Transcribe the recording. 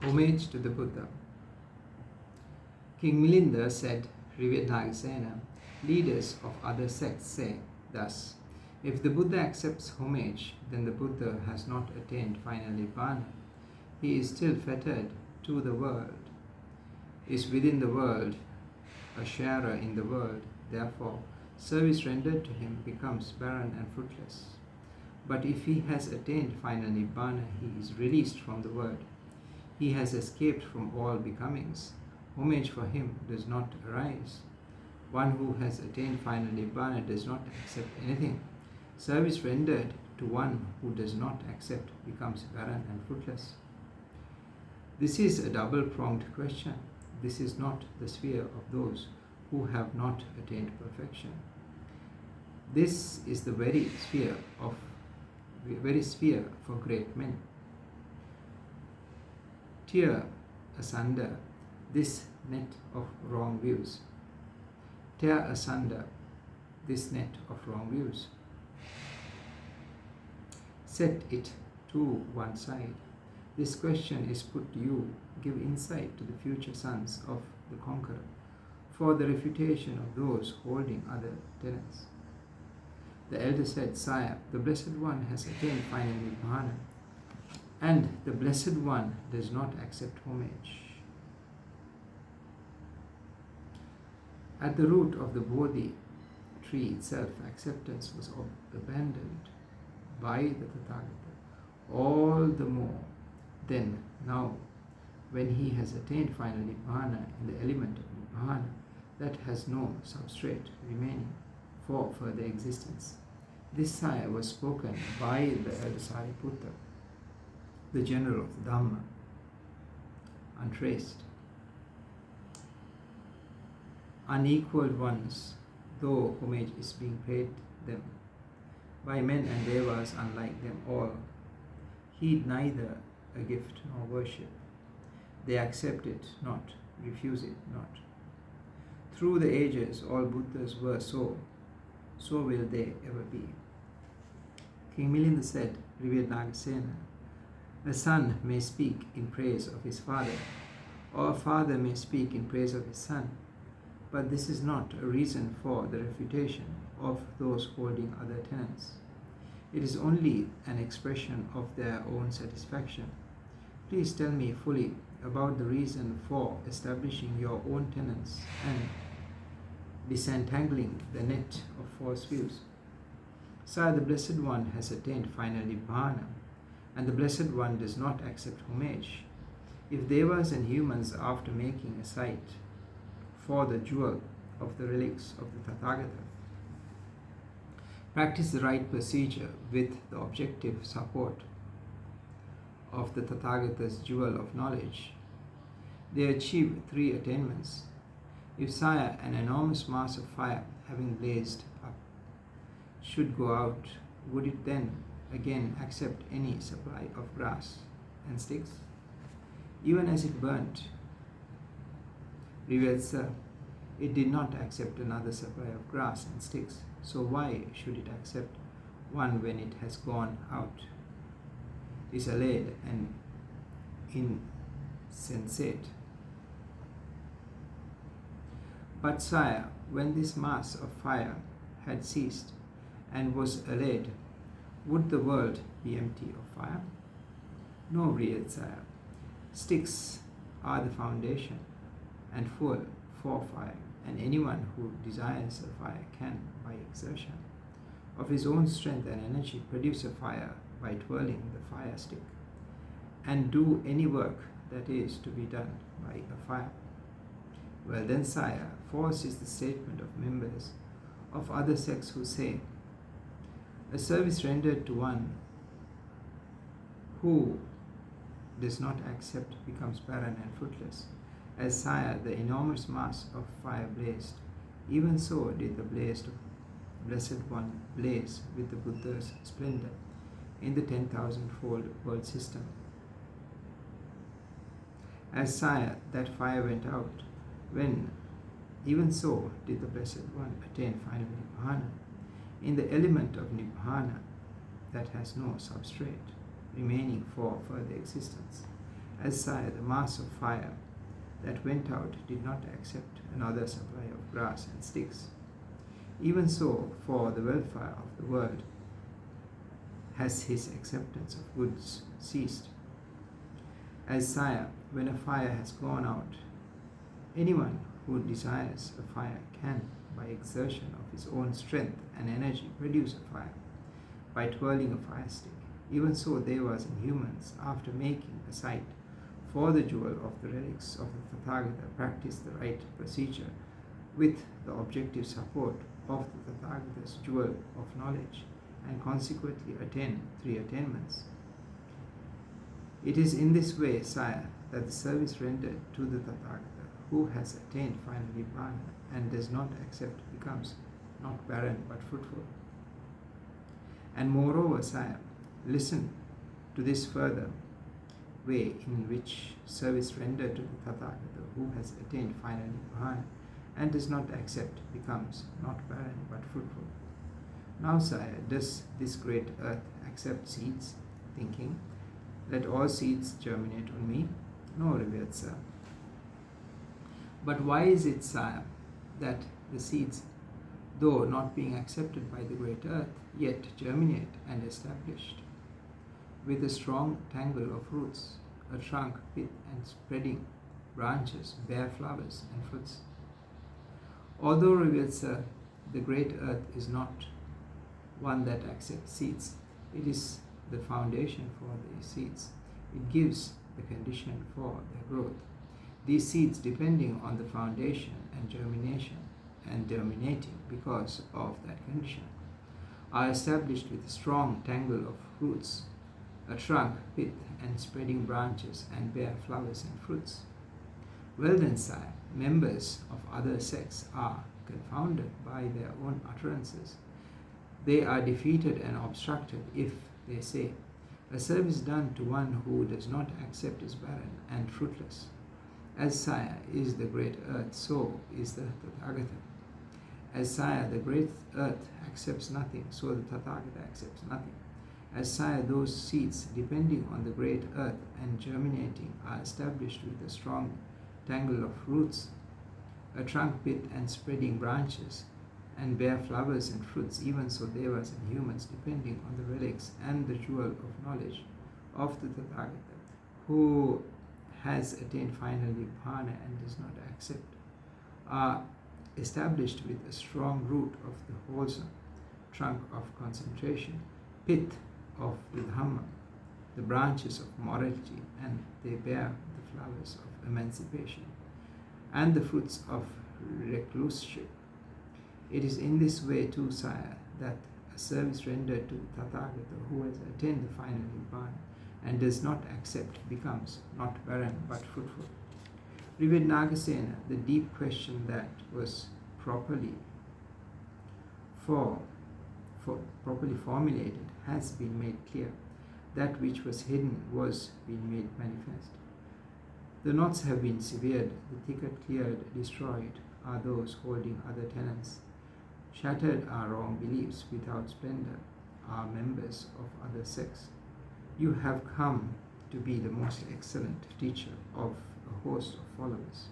Homage to the Buddha. King Milinda said, revered Nagasena, leaders of other sects say thus, if the Buddha accepts homage, then the Buddha has not attained final Nibbana. He is still fettered to the world, is within the world, a sharer in the world. Therefore, service rendered to him becomes barren and fruitless. But if he has attained final Nibbana, he is released from the world. He has escaped from all becomings. Homage for him does not arise. One who has attained final Nibbana does not accept anything. Service rendered to one who does not accept becomes barren and fruitless. This is a double-pronged question. This is not the sphere of those who have not attained perfection. This is the very sphere for great men. Tear asunder this net of wrong views. Tear asunder this net of wrong views. Set it to one side. This question is put to you. Give insight to the future sons of the conqueror for the refutation of those holding other tenets. The elder said, Sire, the Blessed One has attained final Nibbana, and the Blessed One does not accept homage. At the root of the Bodhi tree itself, acceptance was abandoned by the Tathagata. All the more then now, when he has attained final Nibbana in the element of Nibbana that has no substrate remaining for further existence. This sire was spoken by the elder Sariputta, the general of the Dhamma, untraced. Unequaled ones, though homage is being paid them by men and devas unlike them all, heed neither a gift nor worship. They accept it not, refuse it not. Through the ages all Buddhas were so will they ever be. King Milinda said, revered Nagasena, a son may speak in praise of his father, or a father may speak in praise of his son, but this is not a reason for the refutation of those holding other tenets. It is only an expression of their own satisfaction. Please tell me fully about the reason for establishing your own tenets and disentangling the net of false views. Sire, the Blessed One has attained final Nibbana, and the Blessed One does not accept homage. If devas and humans, after making a site for the jewel of the relics of the Tathagata, practice the right procedure with the objective support of the Tathagata's jewel of knowledge, they achieve three attainments. If, Sire, an enormous mass of fire, having blazed up, should go out, would it then again accept any supply of grass and sticks? Even as it burnt, revered Sir, it did not accept another supply of grass and sticks. So why should it accept one when it has gone out, is allayed and insensate? But Sire, when this mass of fire had ceased and was allayed, would the world be empty of fire? No, revered Sire. Sticks are the foundation and fuel for fire, and anyone who desires a fire can, by exertion of his own strength and energy, produce a fire by twirling the fire stick, and do any work that is to be done by a fire. Well then, Sire, false is the statement of members of other sects who say, a service rendered to one who does not accept becomes barren and fruitless. As, Sire, the enormous mass of fire blazed, even so did the blessed One blaze with the Buddha's splendor in the 10,000-fold world system. As, Sire, that fire went out, even so did the Blessed One attain final Nibbana in the element of Nibbana that has no substrate remaining for further existence. As Sire, the mass of fire that went out did not accept another supply of grass and sticks. Even so, for the welfare of the world, has his acceptance of goods ceased. As Sire, when a fire has gone out, anyone who desires a fire can, by exertion of his own strength and energy, produce a fire, by twirling a fire stick. Even so, Devas and humans, after making a site for the jewel of the relics of the Tathagata, practice the right procedure with the objective support of the Tathagata's jewel of knowledge, and consequently attain 3 attainments. It is in this way, Sire, that the service rendered to the Tathagata, who has attained final Nibbana and does not accept, becomes not barren but fruitful. And moreover, Sire, listen to this further way in which service rendered to the Tathagata, who has attained final Nibbana and does not accept, becomes not barren but fruitful. Now, Sire, does this great earth accept seeds, thinking, let all seeds germinate on me? No, revered Sir. But why is it, Sire, that the seeds, though not being accepted by the great earth, yet germinate and established with a strong tangle of roots, a trunk, pith, and spreading branches, bear flowers and fruits? Although, revered Sir, the great earth is not one that accepts seeds, it is the foundation for the seeds. It gives the condition for their growth. These seeds, depending on the foundation and germination and germinating because of that condition, are established with a strong tangle of roots, a trunk, pith, and spreading branches, and bear flowers and fruits. Well then, Sire, members of other sects are confounded by their own utterances. They are defeated and obstructed if they say, a service done to one who does not accept is barren and fruitless. As Sire is the great earth, so is the Tathagata. As Sire, the great earth accepts nothing, so the Tathagata accepts nothing. As Sire, those seeds depending on the great earth and germinating are established with a strong tangle of roots, a trunk, pith, and spreading branches, and bear flowers and fruits. Even so, Devas and humans, depending on the relics and the jewel of knowledge of the Tathagata, who has attained final Nibbana and does not accept, are established with a strong root of the wholesome, trunk of concentration, pith of the Dhamma, the branches of morality, and they bear the flowers of emancipation and the fruits of recluseship. It is in this way too, Sire, that a service rendered to the Tathagata, who has attained the final Nibbana and does not accept, becomes not barren but fruitful. Revered Nagasena, the deep question that was properly formulated has been made clear. That which was hidden was being made manifest. The knots have been severed, the thicket cleared, destroyed are those holding other tenets. Shattered are wrong beliefs, without splendor are members of other sects. You have come to be the most excellent teacher of a host of followers.